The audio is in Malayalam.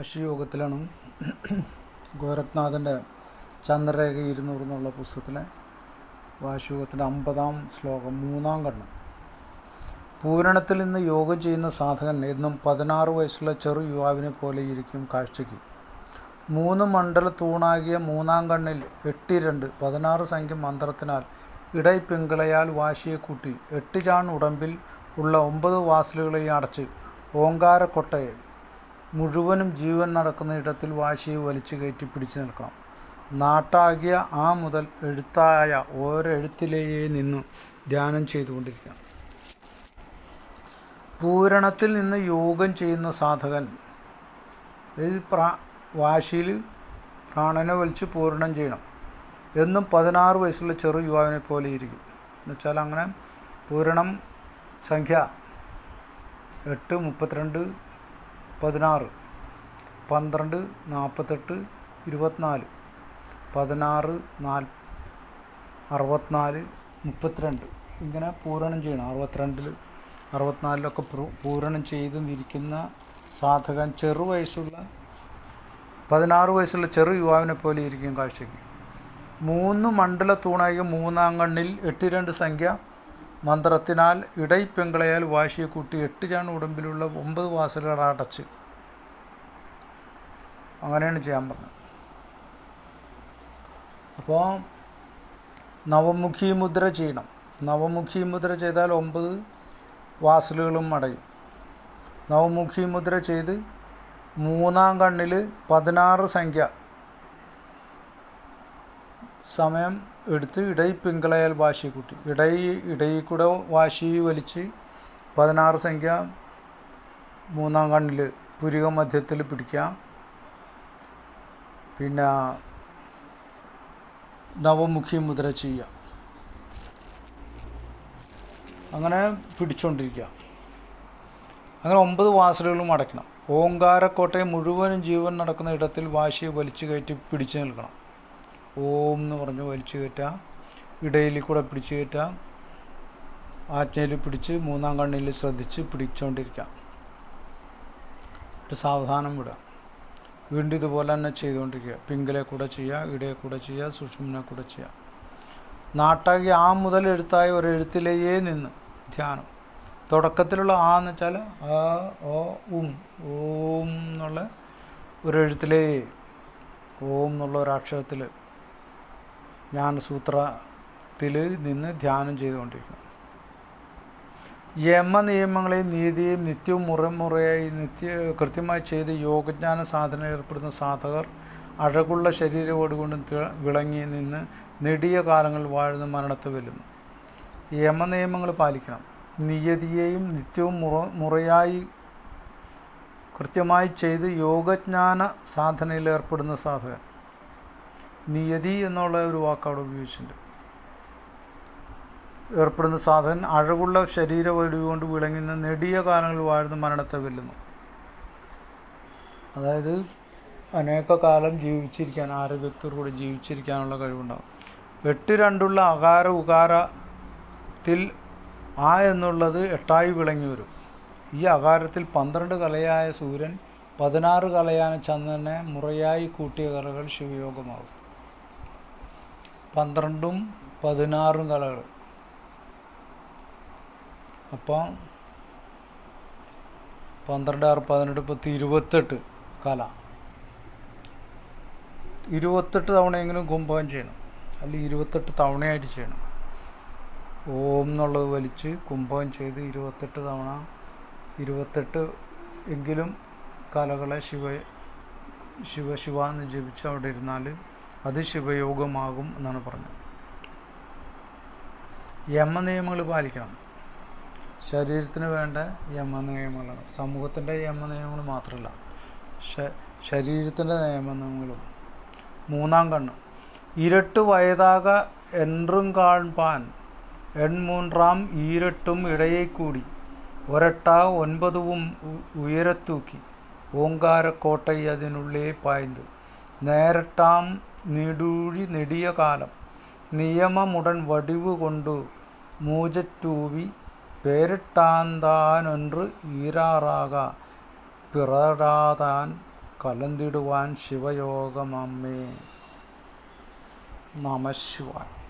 വാശിയോഗത്തിലാണ് ഗോരഖ്നാഥൻ്റെ ചന്ദ്രരേഖ 200 എന്നുള്ള പുസ്തകത്തിലെ വാശിയോഗത്തിൻ്റെ 50-ാം ശ്ലോകം 3-ാം കണ്ണ്. പൂരണത്തിൽ നിന്ന് യോഗം ചെയ്യുന്ന സാധകൻ എന്നും 16 വയസ്സുള്ള ചെറു യുവാവിനെ പോലെ ഇരിക്കും കാഴ്ചയ്ക്ക്. 3 മണ്ഡല തൂണാകിയ 3-ാം കണ്ണിൽ 8-2 16 സംഖ്യ മന്ത്രത്തിനാൽ ഇടൈപ്പിങ്കളയാൽ വാശിയെ കൂട്ടി 8 ചാൺ ഉടമ്പിൽ ഉള്ള 9 വാസലുകളെയും അടച്ച് ഓങ്കാരക്കൊട്ടയെ മുഴുവനും ജീവൻ നടക്കുന്ന ഇടത്തിൽ വാശിയെ വലിച്ചു കയറ്റി പിടിച്ചു നിൽക്കണം. നാട്ടാകിയ ആ മുതൽ എഴുത്തായ ഓരോ എഴുത്തിലേയെ നിന്ന് ധ്യാനം ചെയ്തുകൊണ്ടിരിക്കണം. പൂരണത്തിൽ നിന്ന് യോഗം ചെയ്യുന്ന സാധകൻ വാശിയിൽ പ്രാണനെ വലിച്ച് പൂരണം ചെയ്യണം. എന്നും 16 വയസ്സുള്ള ചെറു യുവാവിനെ പോലെ ഇരിക്കും. എന്നുവെച്ചാൽ അങ്ങനെ പൂരണം സംഖ്യ 8, 32, 16, 12, 48, 24, 16, 64, 32 ഇങ്ങനെ പൂരണം ചെയ്യണം. 62, 64 പൂരണം ചെയ്ത് നിൽക്കുന്ന സാധകൻ 16 വയസ്സുള്ള ചെറു യുവാവിനെ പോലെ ഇരിക്കും കാഴ്ചയ്ക്ക്. 3 മണ്ഡല തൂണായ 3-ാം കണ്ണിൽ 8-2 സംഖ്യ മന്ത്രത്തിനാൽ ഇടൈപ്പെങ്കളയാൽ വാശിയെ കൂട്ടി 8 ചാൺ ഉടമ്പിലുള്ള 9 വാസലുകൾ അടച്ച് അങ്ങനെയാണ് ചെയ്യാൻ പറഞ്ഞത്. അപ്പോൾ നവമുഖി മുദ്ര ചെയ്യണം. നവമുഖി മുദ്ര ചെയ്താൽ 9 വാസലുകളും അടയും. നവമുഖി മുദ്ര ചെയ്ത് 3-ാം കണ്ണിൽ 16 സംഖ്യ സമയം എടുത്ത് ഇടൈപ്പിങ്കളയാൽ വാശി കൂട്ടി ഇടയിൽ കൂടെ വാശി വലിച്ച് 16 സംഖ്യ 3-ാം കണ്ണിൽ പുരിക മധ്യത്തിൽ പിടിക്കുക. പിന്നെ നവമുഖി മുദ്ര ചെയ്യുക. അങ്ങനെ പിടിച്ചുകൊണ്ടിരിക്കുക. അങ്ങനെ 9 വാസലുകളും അടയ്ക്കണം. ഓങ്കാരക്കോട്ടയെ മുഴുവനും ജീവൻ നടക്കുന്ന ഇടത്തിൽ വാശിയെ വലിച്ചു കയറ്റി പിടിച്ചു നിൽക്കണം. ഓം എന്ന് പറഞ്ഞ് വലിച്ചു കയറ്റുക. ഇടയിൽ കൂടെ പിടിച്ചു കയറ്റുക. ആജ്ഞയിൽ പിടിച്ച് 3-ാം കണ്ണിൽ ശ്രദ്ധിച്ച് പിടിച്ചുകൊണ്ടിരിക്കുക. ഒരു സാവധാനം വിടുക. വീണ്ടും ഇതുപോലെ തന്നെ ചെയ്തുകൊണ്ടിരിക്കുക. പിങ്കിലെ കൂടെ ചെയ്യുക, ഇടയെ കൂടെ ചെയ്യുക, സുഷുമ്നെ കൂടെ ചെയ്യുക. നാട്ടാകി ആ മുതൽ എഴുത്തായ ഒരു എഴുത്തിലേയേ നിന്ന് ധ്യാനം. തുടക്കത്തിലുള്ള ആ എന്ന് വെച്ചാൽ ആ, ഓ, ഓം എന്നുള്ള ഒരു എഴുത്തിലേ, ഓം എന്നുള്ള ഒരക്ഷരത്തിൽ ജ്ഞാനസൂത്രത്തിൽ നിന്ന് ധ്യാനം ചെയ്തുകൊണ്ടിരിക്കണം. യമനിയമങ്ങളെയും നീതിയെയും നിത്യവും മുറമുറയായി കൃത്യമായി ചെയ്ത് യോഗജ്ഞാന സാധന ഏർപ്പെടുന്ന സാധകർ അഴകുള്ള ശരീരമോടുകൊണ്ട് വിളങ്ങി നിന്ന് നെടിയ കാലങ്ങൾ വാഴുന്ന മരണത്തെ വെല്ലുന്നു. യമനിയമങ്ങൾ പാലിക്കണം. നിയതിയെയും നിത്യവും മുറയായി കൃത്യമായി ചെയ്ത് യോഗജ്ഞാന സാധനയിൽ ഏർപ്പെടുന്ന സാധകൻ. നിയതി എന്നുള്ള ഒരു വാക്ക് അവിടെ ഉപയോഗിച്ചിട്ടുണ്ട്. ഏർപ്പെടുന്ന സാധകൻ അഴകുള്ള ശരീരവടിവുകൊണ്ട് വിളങ്ങുന്ന നെടിയ കാലങ്ങൾ വാഴുന്ന മരണത്തെ വെല്ലുന്നു. അതായത് അനേക കാലം ജീവിച്ചിരിക്കാൻ, ആരോഗ്യത്തോടുകൂടി ജീവിച്ചിരിക്കാനുള്ള കഴിവുണ്ടാകും. 8-2 അകാര ഉകാരത്തിൽ ആ എന്നുള്ളത് 8ആയി വിളങ്ങി വരും. ഈ അകാരത്തിൽ 12 കലയായ സൂര്യൻ 16 കലയായ ചന്ദ്രനെ മുറയായി കൂട്ടിയ കലകൾ ശിവയോഗമാകും. 12ഉം 16ഉം കലകൾ. അപ്പോൾ 12, 6, 18, 10, 28 കല. 28 തവണയെങ്കിലും കുംഭകം ചെയ്യണം. അല്ലെങ്കിൽ 28 തവണയായിട്ട് ചെയ്യണം. ഓം എന്നുള്ളത് വലിച്ച് കുംഭകം ചെയ്ത് 28 തവണ 28 എങ്കിലും കലകളെ ശിവ എന്ന് ജപിച്ച് അവിടെ ഇരുന്നാൽ അത് ശിവയോഗമാകും എന്നാണ് പറഞ്ഞത്. യമനിയമങ്ങൾ പാലിക്കണം. ശരീരത്തിന് വേണ്ട യമനിയമങ്ങളാണ്. സമൂഹത്തിൻ്റെ യമനിയമങ്ങൾ മാത്രമല്ല, ശരീരത്തിൻ്റെ നിയമങ്ങളും. 3-ാം കണ്ണ് ഇരട്ട് വയതാക എൻറും കാൺപാൻ എൺമൂன்றாம் ഈരട്ടും ഇടയെ കൂടി ഒരട്ടാ 9വും ഉയരത്തൂക്കി ഓങ്കാരക്കോട്ടൈ അതിനുള്ളേ പായ്ந்து നേരട്ടാം നീടൂഴി നെടിയ കാലം നിയമമുടൻ വടിവ് കൊണ്ടു മൂജറ്റൂവി പേരിട്ടാന്താനൊன்று ഈരാറാക പിറടാതാൻ കലന്തിടുവാൻ ശിവയോഗമമ്മേ. നമഃശിവായ.